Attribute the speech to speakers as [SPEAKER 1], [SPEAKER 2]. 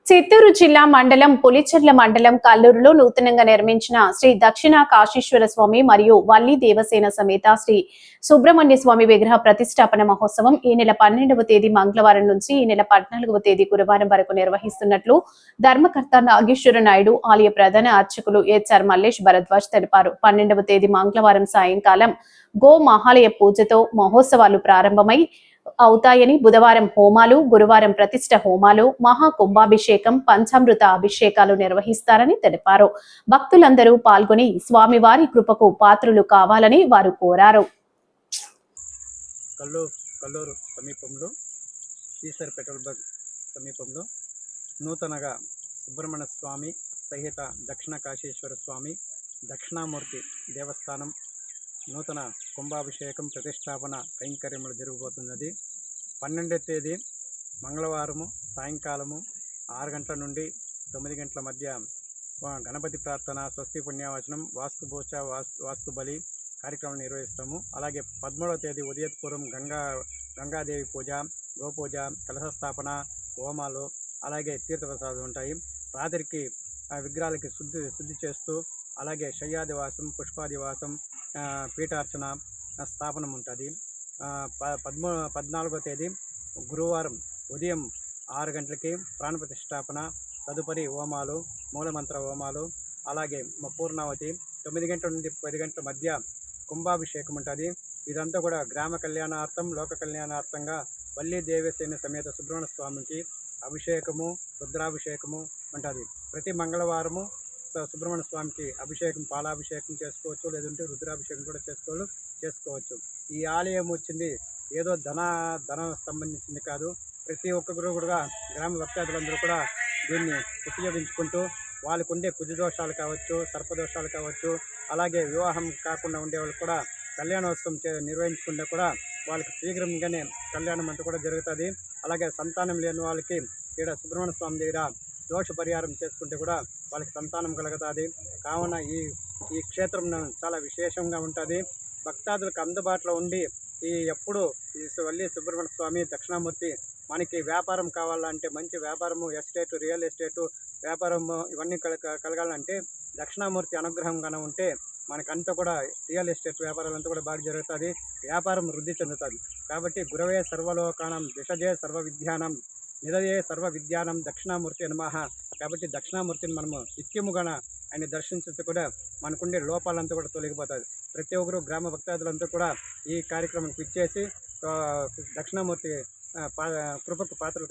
[SPEAKER 1] చిత్తూరు జిల్లా మండలం పులిచెర్ల మండలం కల్లూరులో నూతనంగా నిర్మించిన శ్రీ దక్షిణ కాశీశ్వర స్వామి మరియు వల్లి దేవసేన సమేత శ్రీ సుబ్రహ్మణ్య స్వామి విగ్రహ ప్రతిష్టాపన మహోత్సవం ఈ నెల 12వ తేదీ మంగళవారం నుంచి ఈ నెల 14వ తేదీ గురువారం వరకు నిర్వహిస్తున్నట్లు ధర్మకర్త నాగేశ్వర నాయుడు ఆలయ ప్రధాన అర్చకులు హెచ్ఆర్ మల్లేష్ భరద్వాజ్ తెలిపారు. 12వ తేదీ మంగళవారం సాయంకాలం గో మహాలయ పూజతో మహోత్సవాలు ప్రారంభమై అవుతాయని, బుధవారం హోమాలు, గురువారం ప్రతిష్ఠ హోమాలు, మహాకుంభాభిషేకం, పంచామృత అభిషేకాలు నిర్వహిస్తారని తెలిపారు. భక్తులందరూ పాల్గొని స్వామివారి కృపకు పాత్రులు కావాలని వారు కోరారు.
[SPEAKER 2] కల్లూరు సమీపంలో ఈశ్వర్ పెట్రోల్ బంక్ సమీపంలో నూతనగా సుబ్రహ్మణ్య స్వామి సహిత దక్షిణ కాశీశ్వర స్వామి దక్షిణామూర్తి దేవస్థానం నూతన కుంభాభిషేకం ప్రతిష్టాపన కైంకర్యములు జరగబోతున్నది. 12వ తేదీ మంగళవారము సాయంకాలము 6 గంటల నుండి 9 గంటల మధ్య గణపతి ప్రార్థన, స్వస్తి పుణ్యవచనం, వాస్తుభూష, వాస్తు బలి కార్యక్రమం నిర్వహిస్తాము. అలాగే 13వ తేదీ ఉదయపూర్వం గంగాదేవి పూజ, గోపూజ, కలశస్థాపన, హోమాలు, అలాగే తీర్థప్రసాదాలు ఉంటాయి. రాత్రికి విగ్రహాలకి శుద్ధి చేస్తూ అలాగే శయ్యాదివాసం, పుష్పాదివాసం, పీఠార్చన స్థాపనం ఉంటుంది. 14వ తేదీ గురువారం ఉదయం 6 గంటలకి ప్రాణప్రతిష్టాపన, తదుపరి హోమాలు, మూలమంత్ర హోమాలు, అలాగే పూర్ణావతి 9 గంటల నుండి 10 గంటల మధ్య కుంభాభిషేకం ఉంటుంది. ఇదంతా కూడా గ్రామ కళ్యాణార్థం, లోక కళ్యాణార్థంగా వల్లి దేవసేన సమేత సుబ్రహ్మణ్య స్వామికి అభిషేకము, రుద్రాభిషేకము ఉంటుంది. ప్రతి మంగళవారము సుబ్రహ్మణ్య స్వామికి అభిషేకం, పాలాభిషేకం చేసుకోవచ్చు, లేదంటే రుద్రాభిషేకం కూడా చేసుకోవచ్చు. ఈ ఆలయం వచ్చింది ఏదో ధన సంబంధించింది కాదు. ప్రతి ఒక్కరు కూడా గ్రామ భక్తాదులందరూ కూడా దీన్ని ఉపయోగించుకుంటూ వాళ్ళకు ఉండే కుజదోషాలు కావచ్చు, సర్పదోషాలు కావచ్చు, అలాగే వివాహం కాకుండా ఉండే వాళ్ళు కూడా కళ్యాణోత్సవం నిర్వహించుకుంటే కూడా వాళ్ళకి శీఘ్రంగానే కళ్యాణం అంతా కూడా జరుగుతుంది. అలాగే సంతానం లేని వాళ్ళకి ఇక్కడ సుబ్రహ్మణ్య స్వామి దగ్గర దోష పరిహారం చేసుకుంటే కూడా వాళ్ళకి సంతానం కలుగుతుంది. కావున ఈ క్షేత్రం చాలా విశేషంగా ఉంటుంది. భక్తాదులకు అందుబాటులో ఉండి ఎప్పుడు ఈ వల్లి సుబ్రహ్మణ్య స్వామి దక్షిణామూర్తి మనకి వ్యాపారం కావాలంటే, మంచి వ్యాపారము, ఎస్టేటు, రియల్ ఎస్టేటు వ్యాపారము ఇవన్నీ కలగాలంటే దక్షిణామూర్తి అనుగ్రహం కనుక ఉంటే మనకంతా కూడా రియల్ ఎస్టేట్ వ్యాపారాలంతా కూడా బాగా జరుగుతుంది, వ్యాపారం వృద్ధి చెందుతుంది. కాబట్టి గురవే సర్వలోకానం దిశజే సర్వ విద్యానం నిలయే సర్వ విద్యానం దక్షిణామూర్తి నమః. కాబట్టి దక్షిణామూర్తిని మనము నిత్యముగా ఆయన దర్శించితే కూడా మనకుండే లోపాలంతా కూడా తొలగిపోతుంది. ప్రతి ఒక్కరు గ్రామ భక్తాదులంతా కూడా ఈ కార్యక్రమానికి ఇచ్చేసి దక్షిణామూర్తి కృపకు పాత్రలు